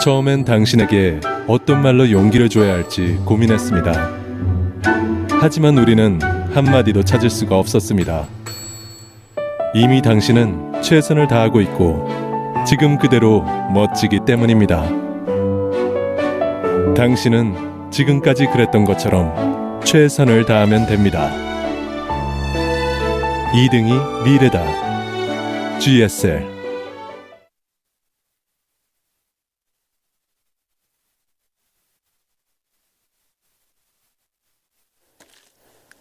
처음엔 당신에게 어떤 말로 용기를 줘야 할지 고민했습니다. 하지만 우리는 한마디도 찾을 수가 없었습니다. 이미 당신은 최선을 다하고 있고 지금 그대로 멋지기 때문입니다. 당신은 지금까지 그랬던 것처럼 최선을 다하면 됩니다. 2등이 미래다. GSL.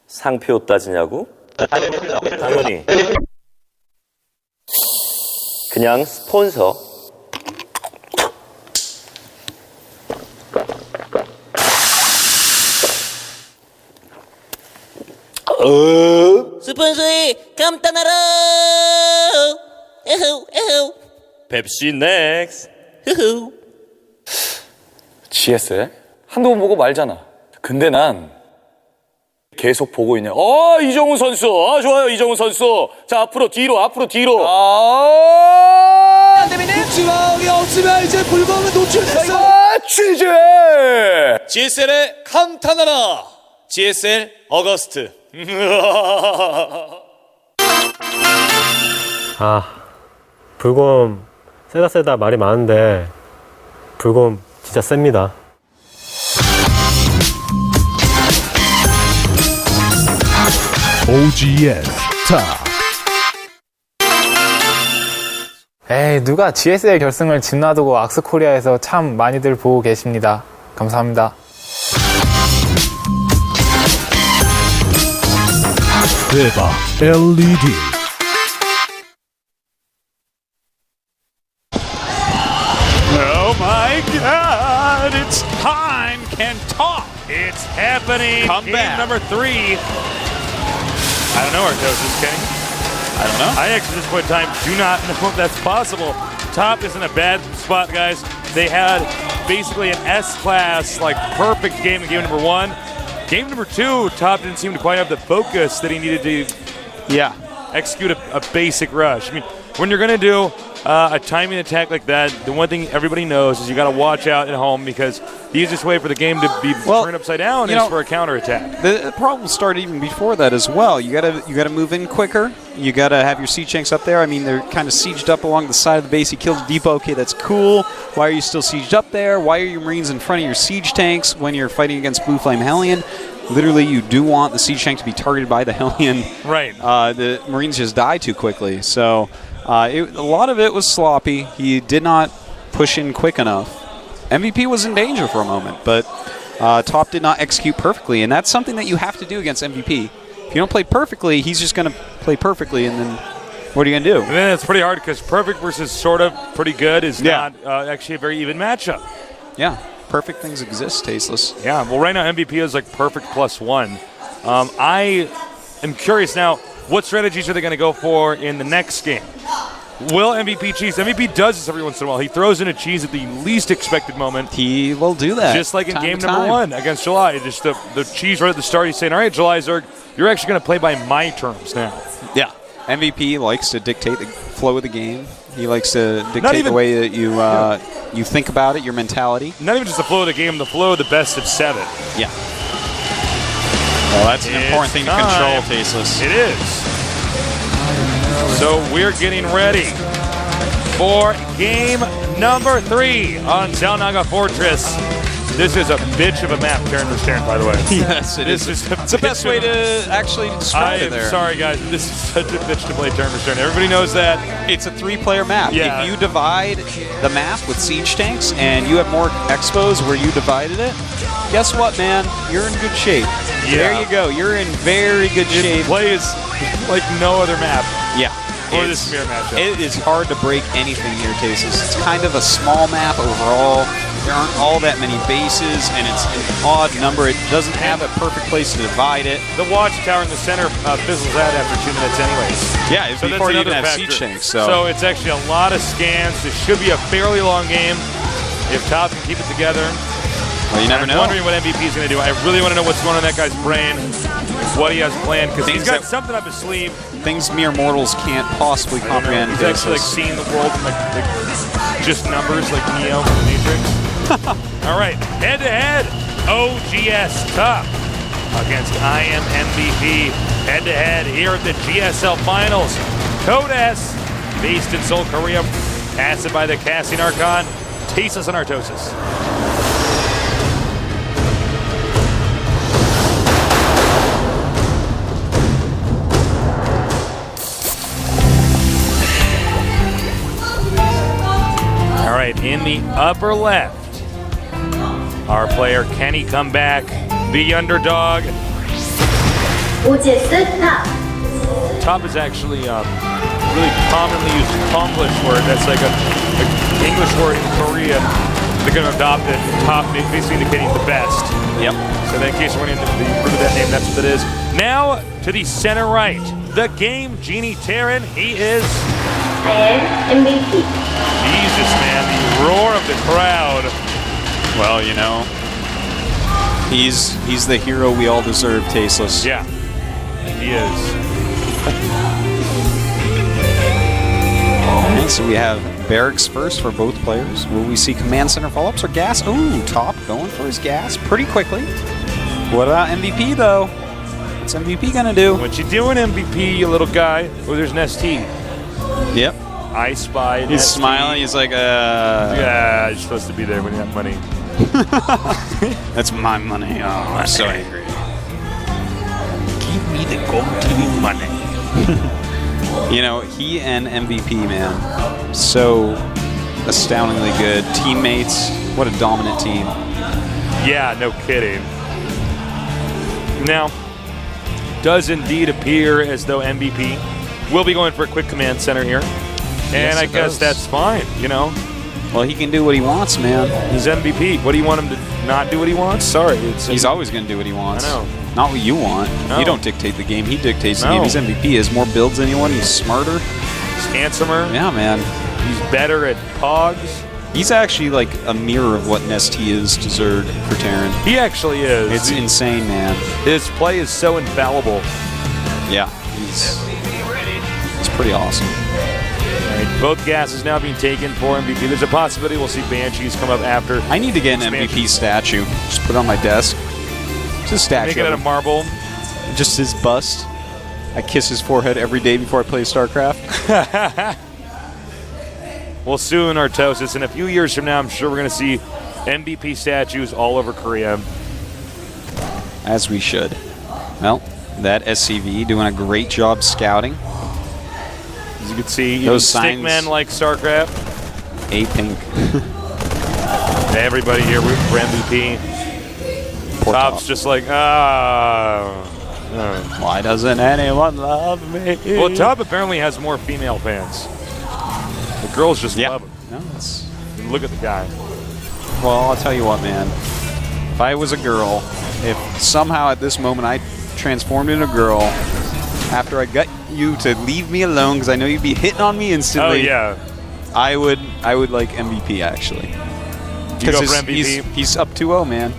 상표 따지냐고? 당연히. 그냥 스폰서. 스폰서에 감탄하라. 에헤우 에헤우. 펩시 넥스. 흐흐. GSL? 한두 번 보고 말잖아. 근데 난 계속 보고 있네. 이정우 선수. 좋아요, 이정우 선수. 자, 앞으로 뒤로. 안 됩니다. 지방이 없으면 이제 불공은 노출됐어. 취재! GSL의 감탄하라. GSL 어거스트. 불곰 세다 말이 많은데 불곰 진짜 셉니다. OGS 탑. 에이, 누가 GSL 결승을 집 놔두고 악스코리아에서 참 많이들 보고 계십니다. 감사합니다. 대박 LED. Oh my God! It's time can talk. It's happening. Game number 3. I don't know where Toast is, Kenny. I don't know. I actually, at this point in time, do not know if that's possible. Top is in a bad spot, guys. They had basically an S-class, like, perfect game in game number 1. Game number 2, Top didn't seem to quite have the focus that he needed to execute a basic rush. I mean, when you're going to do a timing attack like that, the one thing everybody knows is you got to watch out at home because the easiest way for the game to be turned upside down is for a counterattack. The problem started even before that as well. You gotta move in quicker. You gotta have your siege tanks up there. I mean, they're kind of sieged up along the side of the base. He killed a depot. Okay, that's cool. Why are you still sieged up there? Why are your Marines in front of your siege tanks when you're fighting against Blue Flame Hellion? Literally, you do want the siege tank to be targeted by the Hellion. Right. The Marines just die too quickly. So a lot of it was sloppy. He did not push in quick enough. MVP was in danger for a moment, but Top did not execute perfectly, and that's something that you have to do against MVP. If you don't play perfectly, he's just going to play perfectly, and then what are you going to do? And then it's pretty hard because perfect versus sort of pretty good is not actually a very even matchup. Yeah, perfect things exist, Tasteless. Yeah, well, right now MVP is like perfect +1. I am curious now, what strategies are they going to go for in the next game? Will MVP cheese? MVP does this every once in a while. He throws in a cheese at the least expected moment. He will do that. Just like in game number 1 against July. Just the cheese right at the start. He's saying, all right, July Zerg, you're actually going to play by my terms now. Yeah. MVP likes to dictate the flow of the game. He likes to dictate the way that you think about it, your mentality. Not even just the flow of the game, the flow of the best of 7. Yeah. Well, that's an important thing to control, Tasteless. It is. So we're getting ready for game number 3 on Zalnaga Fortress. This is a bitch of a map, Karen Verstern, by the way. Yes, it is. It's the best way to actually describe it there. I'm sorry, guys. This is such a bitch to play Karen Verstern. Everybody knows that. It's a 3-player map. Yeah. If you divide the map with siege tanks and you have more expos where you divided it, guess what, man? You're in good shape. Yeah. There you go. You're in very good shape. It plays like no other map. Yeah. Or this mirror matchup. It is hard to break anything here, Tasteless. It's kind of a small map overall. There aren't all that many bases, and it's an odd number. It doesn't have a perfect place to divide it. The watchtower in the center fizzles out after 2 minutes anyways. Yeah, so before you even have factor. siege tanks. So it's actually a lot of scans. This should be a fairly long game if Top can keep it together. Well, you never I'm know. wondering what MVP is going to do. I really want to know what's going on in that guy's brain, what he has planned, because he's got something up his sleeve. Things mere mortals can't possibly comprehend. He's actually like seeing the world in like just numbers, like Neo from the Matrix. All right, head-to-head, OGS Top against IM MVP. Head-to-head here at the GSL Finals. Code S, based in Seoul, Korea, passed by the Casting Archon, Tasteless and Artosis. All right, in the upper left, our player Kenny come back, the underdog. Top is actually a really commonly used Konglish word. That's like a English word in Korea. They're going to adopt it. Top basically indicating the best. Yep. So in case you're wondering the root of that name, that's what it is. Now to the center right, the game genie Terran. He is MVP. Jesus, man, the roar of the crowd. Well, you know, he's the hero we all deserve, Tasteless. Yeah, he is. Alright, so we have barracks first for both players. Will we see command center follow-ups or gas? Ooh, Top going for his gas pretty quickly. What about MVP, though? What's MVP gonna do? What you doing, MVP, you little guy? Oh, there's an ST. Yep. I spy. He's smiling. He's like, Yeah, you're supposed to be there when you have money. That's my money. Oh, I'm so angry. Give me the gold TV money. You know, he and MVP, man, so astoundingly good. Teammates, what a dominant team. Yeah, no kidding. Now, does indeed appear as though MVP will be going for a quick command center here. And Yes, I it guess does. that's fine, you know. Well, he can do what he wants, man. He's MVP. What do you want him to not do what he wants? Sorry. He's always going to do what he wants. I know. Not what you want. No. You don't dictate the game. He dictates the No. game. He's MVP. He has more builds than anyone. He's smarter. He's handsomer. Yeah, man. He's better at pogs. He's actually like a mirror of what Nesty is to Zerd for Terran. He actually is. It's insane, man. His play is so infallible. Yeah, he's pretty awesome. All right, both gases now being taken for MVP. There's a possibility we'll see Banshees come up after. I need to get an MVP statue. Just put it on my desk. Just a statue. Make it out of marble. Just his bust. I kiss his forehead every day before I play StarCraft. Well, soon, Artosis. In a few years from now, I'm sure we're going to see MVP statues all over Korea. As we should. Well, that SCV doing a great job scouting. As you can see, those even signs. stickmen like StarCraft. A-Pink. Everybody here rooting for MVP. Poor Top's Top. just like, Why doesn't anyone love me? Well, Top apparently has more female fans. The girls just love him. No, it's... Look at the guy. Well, I'll tell you what, man. If I was a girl, if somehow at this moment I transformed into a girl, after I got you to leave me alone because I know you'd be hitting on me instantly. Oh, yeah. I would like MVP, actually. You go for MVP? He's up 2-0, man.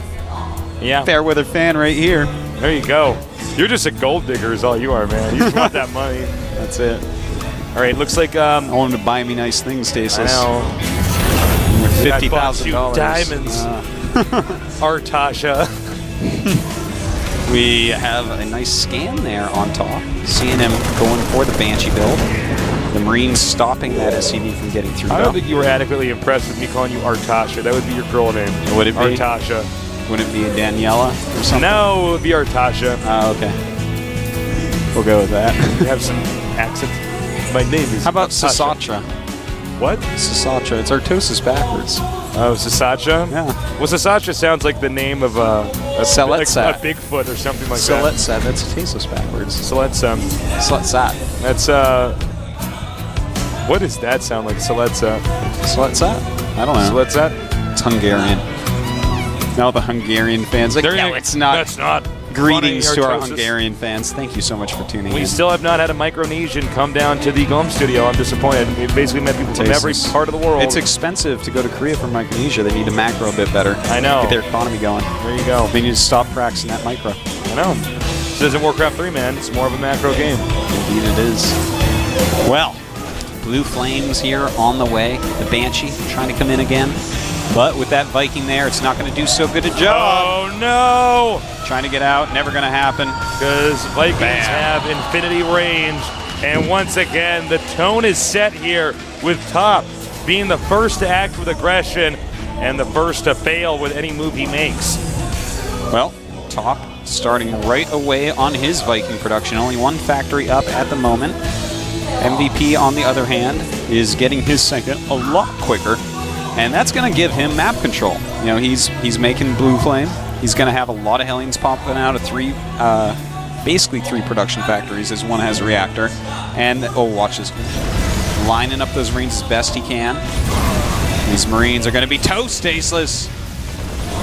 Yeah. Fairweather fan right here. There you go. You're just a gold digger is all you are, man. You just want that money. That's it. All right, looks like... I want him to buy me nice things, Tasteless. I know. $50,000. Diamonds. Artasha. We have a nice scan there on top. Seeing him going for the Banshee build. The Marines stopping that SCV from getting through. I don't think you were adequately impressed with me calling you Artasha. That would be your girl name. Would it be? Artasha. Would it be Daniela or something? No, it would be Artasha. Oh, okay. We'll go with that. You have some accent. My name is How about Artasha. Sasatra? What? Sasatra. It's Artosis backwards. Oh, Sasacha? Yeah. Well, Sasacha sounds like the name of a Seletsa. Bigfoot or something like Seletsa. That's Tasteless backwards. that. Seletsa. Seletsa. That's, what does that sound like? Seletsa. Seletsa? I don't know. Seletsa? It's Hungarian. Now the Hungarian fans like, no, it's not. That's not. Greetings to our Artosis. Hungarian fans. Thank you so much for tuning We in. still have not had a Micronesian come down to the GOM studio. I'm disappointed. We've basically met people from every Tasteless. part of the world. It's expensive to go to Korea from Micronesia. They need to macro a bit better. I know. Get their economy going. There you go. They need to stop practicing that micro. I know. This isn't Warcraft 3, man. It's more of a macro game. Indeed it is. Well, Blue Flames here on the way. The Banshee trying to come in again. But with that Viking there, it's not going to do so good a job. Oh, no! Trying to get out, never going to happen. Because Vikings have infinity range. And once again, the tone is set here with Top being the first to act with aggression and the first to fail with any move he makes. Well, Top starting right away on his Viking production. Only one factory up at the moment. MVP, on the other hand, is getting his second a lot quicker. And that's going to give him map control. You know, he's making Blue Flame. He's going to have a lot of Hellions popping out of basically three production factories, as one has a reactor. And, oh, watch this. Lining up those Marines as best he can. These Marines are going to be toast, Tasteless.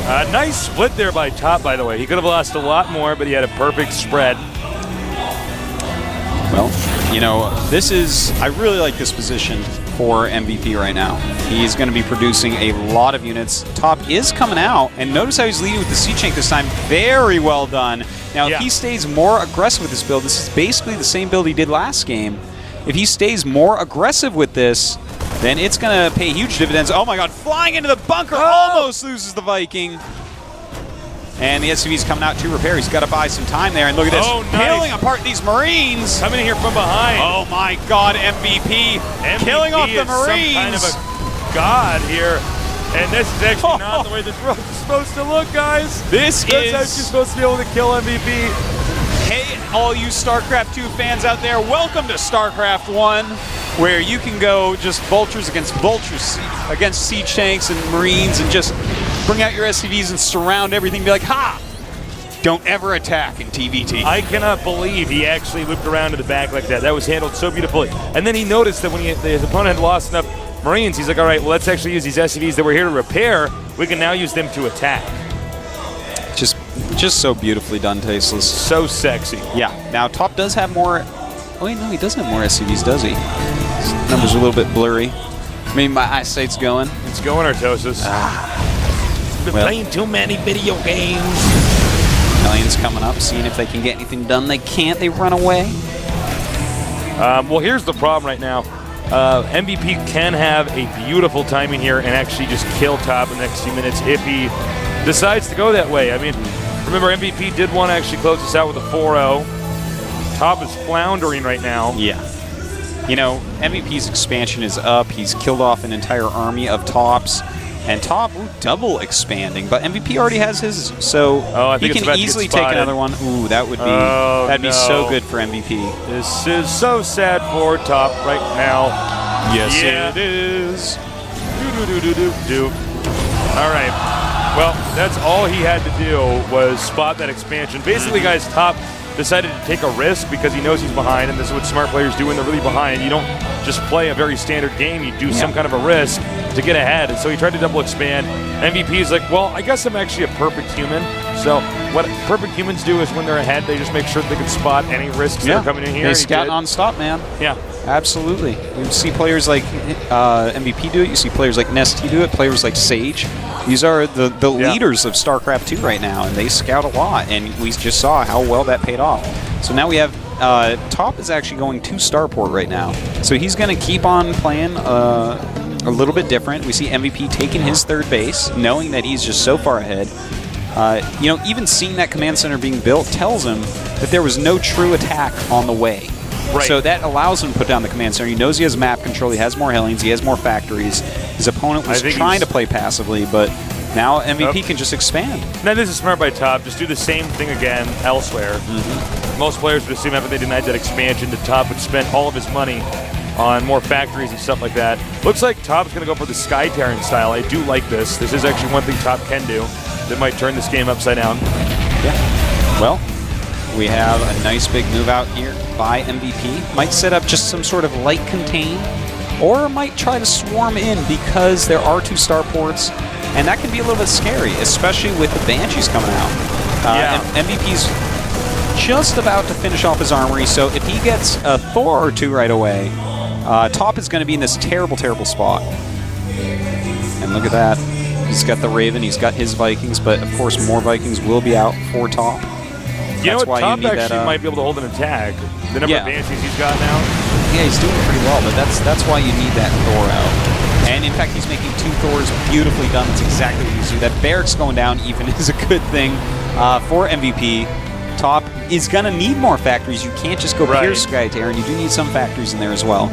Nice split there by Top, by the way. He could have lost a lot more, but he had a perfect spread. Well, you know, I really like this position for MVP right now. He's going to be producing a lot of units. Top is coming out, and notice how he's leading with the Siege Tank this time. Very well done. Now, if he stays more aggressive with this build, this is basically the same build he did last game. If he stays more aggressive with this, then it's going to pay huge dividends. Oh my god, flying into the bunker, almost loses the Viking. And the SCV's coming out to repair. He's got to buy some time there. And look at this. Oh, nice. Peeling apart these Marines. Coming in here from behind. Oh my god, MVP. Killing off the is Marines. some kind of a god here. And this is actually not the way this road is supposed to look, guys. This That's is... actually supposed to be able to kill MVP. Hey, all you StarCraft 2 fans out there, welcome to StarCraft 1, where you can go just vultures against vultures, against siege tanks and Marines, and just bring out your SCVs and surround everything. Be like, ha! Don't ever attack in TVT. I cannot believe he actually looped around to the back like that. That was handled so beautifully. And then he noticed that when his opponent had lost enough Marines, he's like, all right, well, let's actually use these SCVs that we're here to repair. We can now use them to attack. Just so beautifully done, Tasteless. So sexy. Yeah. Now, Top does have more... Oh, wait, no, he doesn't have more SCVs, does he? His numbers are a little bit blurry. I mean, my eyesight's going. It's going, Artosis. Been playing too many video games. Hellions coming up, seeing if they can get anything done. They can't. They run away. Well, here's the problem right now. MVP can have a beautiful timing here and actually just kill Top in the next few minutes if he decides to go that way. I mean, remember, MVP did want to actually close this out with a 4-0. Top is floundering right now. Yeah. You know, MVP's expansion is up. He's killed off an entire army of Tops. And Top, double expanding. But MVP already has his, so I think he can easily take another one. Ooh, that would be that'd be so good for MVP. This is so sad for Top right now. Yes, it is. Do. All right. Well, that's all he had to do was spot that expansion. Basically, guys, Top decided to take a risk because he knows he's behind, and this is what smart players do when they're really behind. You don't just play a very standard game. You do some kind of a risk to get ahead, and so he tried to double expand. MVP is like, well, I guess I'm actually a perfect human. So what perfect humans do is when they're ahead, they just make sure that they can spot any risks that are coming in here. They scout non-stop, man. Yeah. Absolutely. You see players like MVP do it. You see players like Nesty do it. Players like Sage. These are the leaders of StarCraft 2 right now, and they scout a lot. And we just saw how well that paid off. So now we have Top is actually going to Starport right now. So he's going to keep on playing a little bit different. We see MVP taking his third base, knowing that he's just so far ahead. You know, even seeing that command center being built tells him that there was no true attack on the way. Right. So that allows him to put down the command center. He knows he has map control. He has more Hellions. He has more factories. His opponent was trying to play passively, but now MVP can just expand. Now this is smart by Top. Just do the same thing again elsewhere. Most players would assume after they denied that expansion that Top would spend all of his money on more factories and stuff like that. Looks like Top's going to go for the Sky Terran style. I do like this. This is actually one thing Top can do that might turn this game upside down. Yeah. Well, we have a nice big move out here by MVP. Might set up just some sort of light contain, or might try to swarm in because there are two starports, and that can be a little bit scary, especially with the Banshees coming out. MVP's just about to finish off his armory, so if he gets a Thor or two right away, Top is going to be in this terrible, terrible spot. And look at that. He's got the Raven, he's got his Vikings, but of course more Vikings will be out for Top. You know what? Top actually might be able to hold an attack. The number of Banshees he's got now. Yeah, he's doing pretty well, but that's why you need that Thor out. And in fact, he's making 2 Thors beautifully done. That's exactly what he's doing. That barracks going down even is a good thing for MVP. Top is going to need more factories. You can't just go Pierce Sky Terror, and you do need some factories in there as well.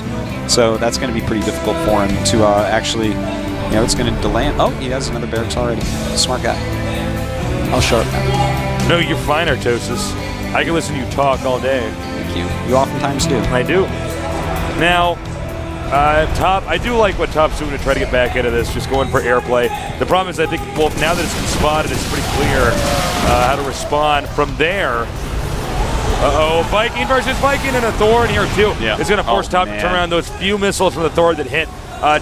So that's going to be pretty difficult for him to actually, you know, it's going to delay him. Oh, he has another barracks already. Smart guy. I'll shut up now. No, you're fine, Artosis. I can listen to you talk all day. Thank you. You oftentimes do. I do. Now, Top, I do like what Top's doing to try to get back into this, just going for airplay. The problem is, I think, well, now that it's been spotted, it's pretty clear how to respond. From there, Viking versus Viking and a Thor in here, too. Yeah. It's going to force Top to turn around those few missiles from the Thor that hit.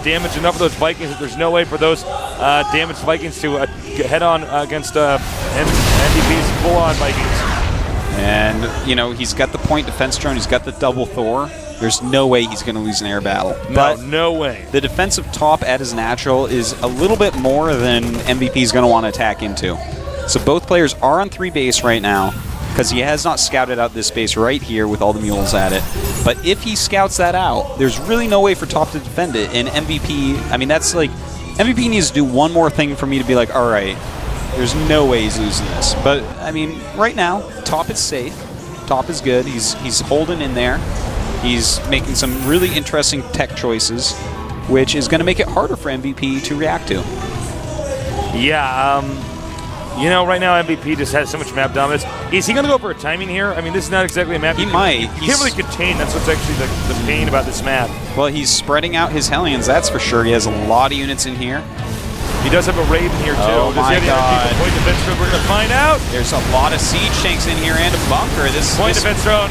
Damage enough of those Vikings that there's no way for those damaged Vikings to head on against MVP's full-on Vikings. And, you know, he's got the point defense drone, he's got the double Thor. There's no way he's going to lose an air battle. But no way. The defensive Top at his natural is a little bit more than MVP is going to want to attack into. So both players are on 3 base right now, because he has not scouted out this base right here with all the mules at it. But if he scouts that out, there's really no way for Top to defend it. And MVP, I mean, that's like, MVP needs to do one more thing for me to be like, all right, there's no way he's losing this. But, I mean, right now, Top is safe. Top is good. He's holding in there. He's making some really interesting tech choices, which is going to make it harder for MVP to react to. Yeah, you know, right now MVP just has so much map dominance. Is he going to go for a timing here? I mean, this is not exactly a map. He might. He can't really contain. That's what's actually the pain about this map. Well, he's spreading out his Hellions, that's for sure. He has a lot of units in here. He does have a Raven here, too. Oh, my God. Point defense drone. We're going to find out. There's a lot of siege tanks in here and a bunker. This point defense drone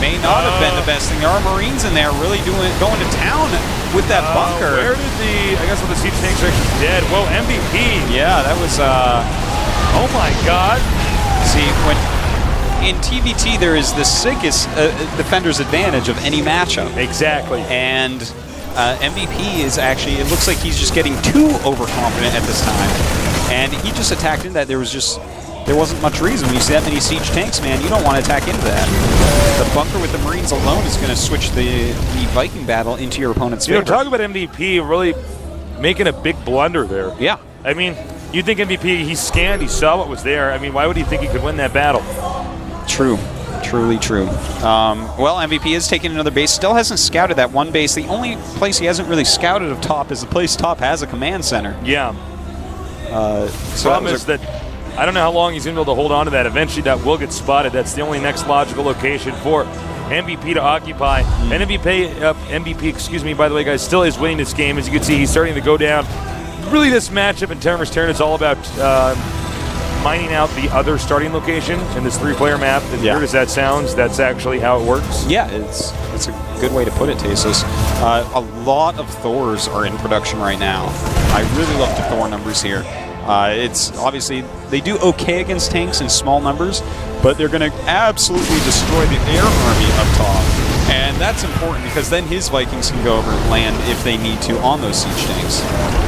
may not have been the best thing. There are Marines in there really going to town with that bunker. Where did I guess when the siege tanks are actually dead. Whoa, MVP. Yeah, that was, oh my God. See, when in TVT there is the sickest defender's advantage of any matchup. Exactly. And MVP is actually, it looks like he's just getting too overconfident at this time. And he just attacked into that. There wasn't much reason. When you see that many siege tanks, man, you don't want to attack into that. The bunker with the Marines alone is going to switch the Viking battle into your opponent's favor. You know, talk about MVP really making a big blunder there. Yeah. I mean, you think MVP, he scanned, he saw what was there. I mean, why would he think he could win that battle? True. Truly true. Well, MVP is taking another base. Still hasn't scouted that one base. The only place he hasn't really scouted of Top is the place Top has a command center. Yeah. So problem is that I don't know how long he's going to be able to hold on to that. Eventually that will get spotted. That's the only next logical location for MVP to occupy. And MVP, excuse me, by the way, guys, still is winning this game. As you can see, he's starting to go down. Really, this matchup in Terror's Turn is all about mining out the other starting location in this 3-player map. As weird as that sounds, that's actually how it works. Yeah, it's a good way to put it, Tasos. A lot of Thors are in production right now. I really love the Thor numbers here. It's obviously, they do okay against tanks in small numbers, but they're going to absolutely destroy the air army up top. And that's important because then his Vikings can go over and land if they need to on those siege tanks.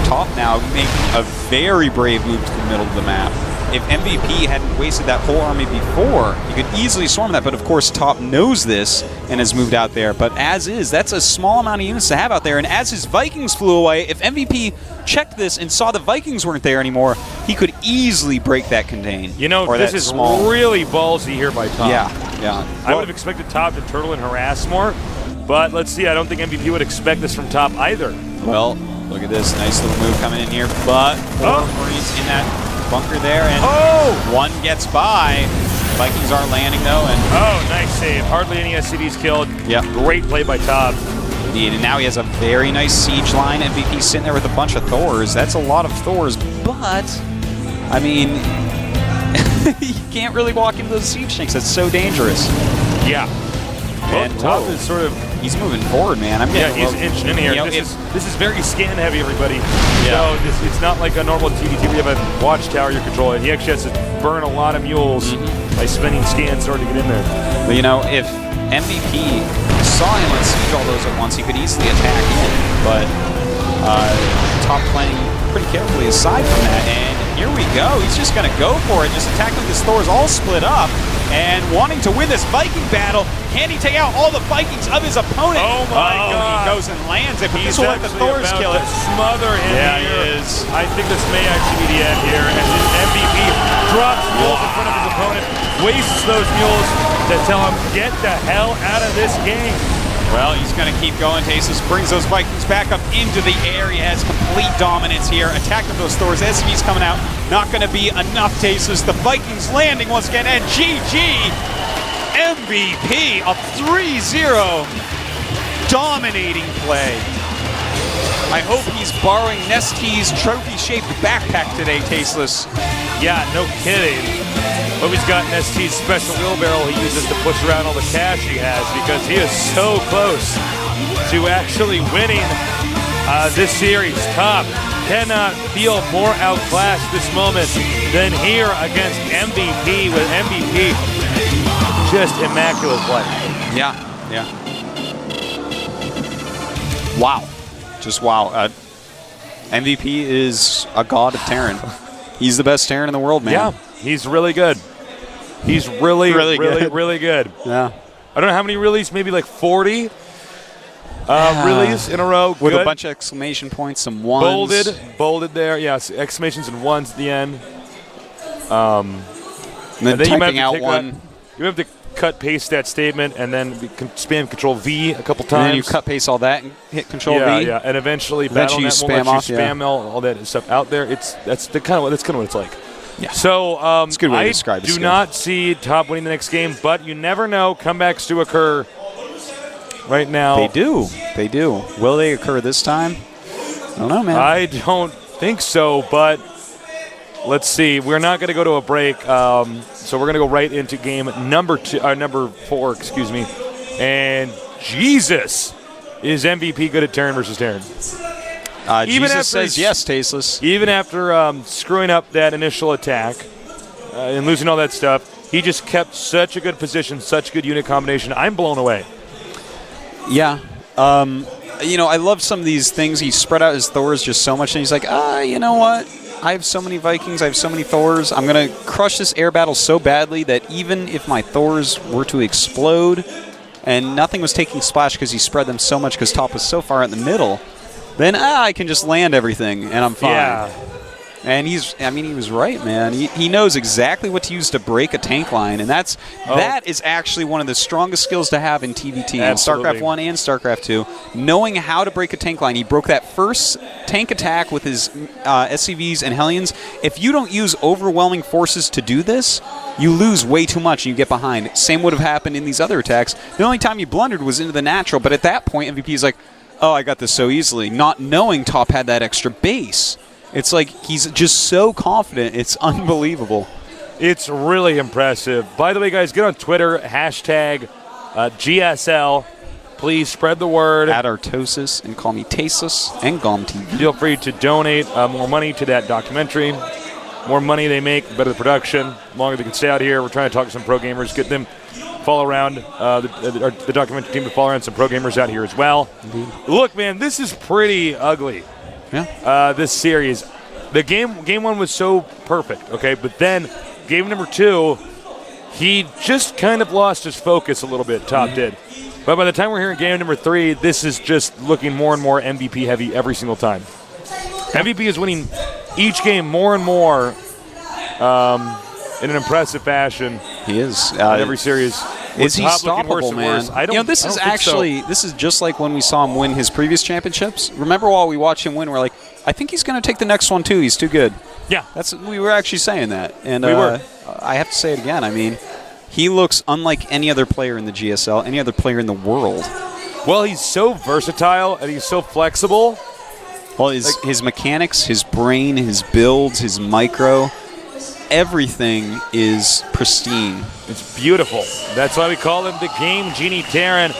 Top now making a very brave move to the middle of the map. If MVP hadn't wasted that whole army before, he could easily storm that, but of course Top knows this and has moved out there. But as is, that's a small amount of units to have out there, and as his Vikings flew away, if MVP checked this and saw the Vikings weren't there anymore, he could easily break that contain. You know, this is really ballsy here by Top. Yeah. I would have expected Top to turtle and harass more, but let's see, I don't think MVP would expect this from Top either. Well, look at this, nice little move coming in here, but 4 Marines in that bunker there, and one gets by. Vikings aren't landing though, and nice save. Hardly any SCVs killed. Yeah, great play by Top. Indeed, and now he has a very nice siege line. MVP sitting there with a bunch of Thors. That's a lot of Thors, but I mean, you can't really walk into those siege tanks. That's so dangerous. Yeah. Well, Top is sort of he's moving forward, man. I'm yeah, getting he's inching in here. You know, This is very scan heavy, everybody. Yeah. So it's not like a normal TDT where you have a watchtower you're controlling. He actually has to burn a lot of mules by spending scans in order to get in there. But, you know, if MVP saw him on siege all those at once, he could easily attack in. But Top playing pretty carefully aside from that, and here we go. He's just going to go for it, just attacking this Thor's all split up and wanting to win this Viking battle. Can he take out all the Vikings of his opponent? Oh my God! He goes and lands it, but He's this will let the actually Thors about kill to it. smother him Yeah, here. he is. I think this may actually be the end here. And then MVP drops mules in front of his opponent, wastes those mules to tell him, get the hell out of this game. Well, he's going to keep going. Tasus brings those Vikings back up into the air. He has complete dominance here. Attack of those Thors. SCV's coming out. Not going to be enough, Tasus. The Vikings landing once again. And GG, MVP, a 3-0 dominating play. I hope he's borrowing Nestie's trophy-shaped backpack today, Tasteless. Yeah, no kidding. Hope he's got an ST special wheelbarrow he uses to push around all the cash he has, because he is so close to actually winning this series. Top cannot feel more outclassed this moment than here against MVP, with MVP just immaculate play. Yeah. Wow. Just wow. MVP is a god of Terran. He's the best Terran in the world, man. Yeah, he's really good. He's really good. Yeah. I don't know how many release, maybe like 40 release in a row. With good. a bunch of exclamation points, some ones. Bolded there. Yes, exclamations and ones at the end. And then typing out one. You have to cut paste that statement and then spam Control V a couple times. And then you cut paste all that and hit Control V. Yeah, and eventually you Battle.net will spam let off, you spam all that stuff out there. That's kind of what it's like. Yeah. So it's a good way to describe I the do skill. not see Top winning the next game, but you never know. Comebacks do occur. Right now, They do. Will they occur this time? I don't know, man. I don't think so, but let's see. We're not going to go to a break, so we're going to go right into game number 4, excuse me. And Jesus, is MVP good at Terran versus Terran? Jesus says yes, Tasteless. Even after screwing up that initial attack and losing all that stuff, he just kept such a good position, such good unit combination. I'm blown away. Yeah. You know, I love some of these things. He spread out his Thors just so much, and he's like, you know what? I have so many Vikings, I have so many Thors. I'm going to crush this air battle so badly that even if my Thors were to explode and nothing was taking splash because he spread them so much because Top was so far in the middle, then I can just land everything and I'm fine. Yeah. And he was right, man. He knows exactly what to use to break a tank line, and that is actually one of the strongest skills to have in TVT, in StarCraft 1 and StarCraft 2. Knowing how to break a tank line. He broke that first tank attack with his SCVs and Hellions. If you don't use overwhelming forces to do this, you lose way too much and you get behind. Same would have happened in these other attacks. The only time he blundered was into the natural, but at that point, MVP is like, oh, I got this so easily, not knowing Top had that extra base. It's like he's just so confident. It's unbelievable. It's really impressive. By the way, guys, get on Twitter, hashtag GSL. Please spread the word. At Artosis and call me Tasus and GomTV. Feel free to donate more money to that documentary. More money they make, the better the production. The longer they can stay out here. We're trying to talk to some pro gamers, get them follow around the documentary team to follow around some pro gamers out here as well. Indeed. Look, man, this is pretty ugly. Yeah. This series. The game 1 was so perfect, okay? But then game number 2, he just kind of lost his focus a little bit, Top did. But by the time we're here in game number 3, this is just looking more and more MVP heavy every single time. MVP is winning each game more and more in an impressive fashion. He is. Every series. Is he Top looking worse stoppable, and man? worse. I don't, this I is don't think actually so. this is just like when we saw him win his previous championships. Remember, while we watched him win, we're like, I think he's going to take the next one too. He's too good. Yeah, We were actually saying that, and we were. I have to say it again. I mean, he looks unlike any other player in the GSL, any other player in the world. Well, he's so versatile and he's so flexible. Well, his mechanics, his brain, his builds, his micro. everything is pristine. It's beautiful. That's why we call him the Game Genie Terran.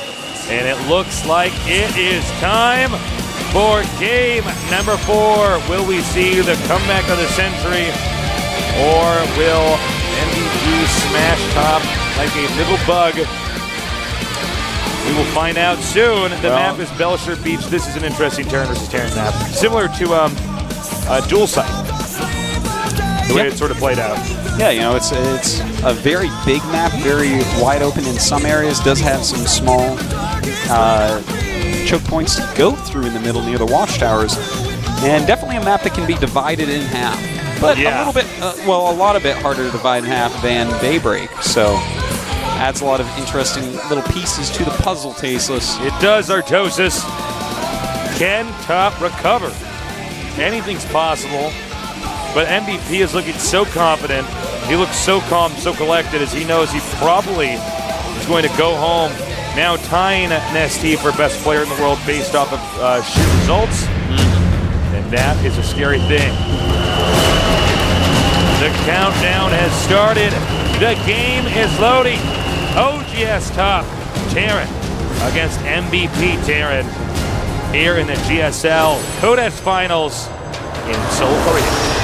And it looks like it is time for game number 4. Will we see the comeback of the century? Or will MVP smash top like a little bug? We will find out soon. The map is Belcher Beach. This is an interesting Terran versus Terran map. Similar to Dual Sight. The way it sort of played out. Yeah, you know, it's a very big map, very wide open in some areas. Does have some small choke points to go through in the middle near the watchtowers, and definitely a map that can be divided in half. But a little bit, a lot of it harder to divide in half than Daybreak. So adds a lot of interesting little pieces to the puzzle, Tasteless. It does, Artosis. Can Top recover? Anything's possible. But MVP is looking so confident. He looks so calm, so collected, as he knows he probably is going to go home. Now tying Nesty for best player in the world based off of sheer results. And that is a scary thing. The countdown has started. The game is loading. OGS Top Terran against MVP Terran here in the GSL Codex Finals in Seoul, Korea.